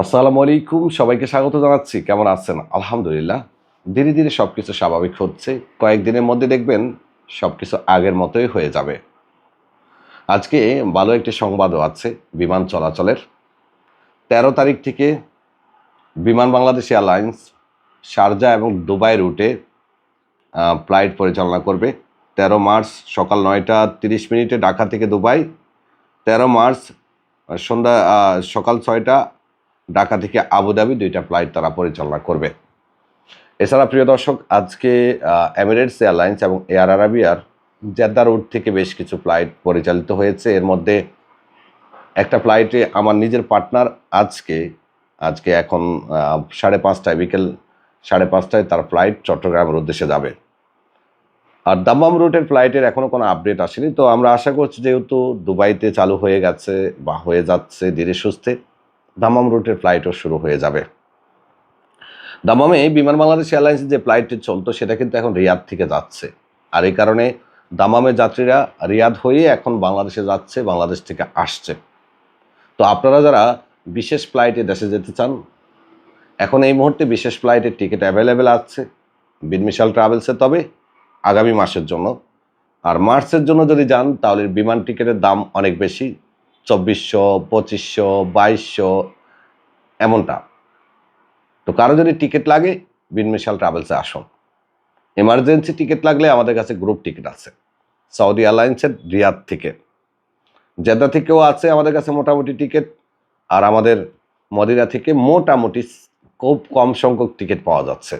আসসালামু আলাইকুম, সবাইকে স্বাগত জানাচ্ছি। কেমন আছেন? আলহামদুলিল্লাহ। ধীরে ধীরে সবকিছু স্বাভাবিক হচ্ছে। কয়েকদিনের মধ্যে দেখবেন সবকিছু আগের মতোই হয়ে যাবে। আজকে ভালো একটি সংবাদও আছে বিমান চলাচলের। ১৩ তারিখ থেকে বিমান বাংলাদেশ এয়ারলাইন্স শারজাহ এবং দুবাই রুটে ফ্লাইট পরিচালনা করবে। ১৩ মার্চ সকাল ৯টা ৩০ ঢাকা থেকে দুবাই, ১৩ মার্চ সন্ধ্যা সকাল ৬টা ঢাকা থেকে আবুধাবি, ২টা ফ্লাইট তারা পরিচালনা করবে। এছাড়া প্রিয় দর্শক, আজকে এমিরেটস এয়ারলাইন্স এবং এয়ার আরাবিয়ার জেদ্দা রুট থেকে বেশ কিছু ফ্লাইট পরিচালিত হয়েছে। এর মধ্যে একটা ফ্লাইটে আমার নিজের পার্টনার আজকে এখন ৫:৩০ বিকেল ৫:৩০ তার ফ্লাইট চট্টগ্রামের উদ্দেশ্যে যাবে। আর দাম্মাম রুটের ফ্লাইটের এখনও কোনো আপডেট আসেনি। তো আমরা আশা করছি যেহেতু দুবাইতে চালু হয়ে গেছে বা হয়ে যাচ্ছে ধীরে সুস্থে, দাম্মাম রুটের ফ্লাইটও শুরু হয়ে যাবে। দাম্মামে বিমান বাংলাদেশ এয়ারলাইন্সের যে ফ্লাইটটি চলতো সেটা কিন্তু এখন রিয়াদ থেকে যাচ্ছে। আর এই কারণে দাম্মামের যাত্রীরা রিয়াদ হয়ে এখন বাংলাদেশে যাচ্ছে, বাংলাদেশ থেকে আসছে। তো আপনারা যারা বিশেষ ফ্লাইটে দেশে যেতে চান, এখন এই মুহূর্তে বিশেষ ফ্লাইটের টিকিট অ্যাভেলেবেল আছে বিনমিশাল ট্রাভেলসে, তবে আগামী মাসের জন্য। আর মার্চের জন্য যদি যান তাহলে বিমান টিকিটের দাম অনেক বেশি, ২৪০০, ২৫০০, ২২০০ এমনটা। তো কারো যদি টিকিট লাগে বিনমিশাল ট্রাভেলসে আসুন। এমার্জেন্সি টিকিট লাগলে আমাদের কাছে গ্রুপ টিকিট আছে সৌদি এয়ারলাইন্সের রিয়াদ থেকে, জেদ্দা থেকেও আছে আমাদের কাছে মোটামুটি টিকিট, আর আমাদের মদিনা থেকে মোটামুটি খুব কম সংখ্যক টিকিট পাওয়া যাচ্ছে।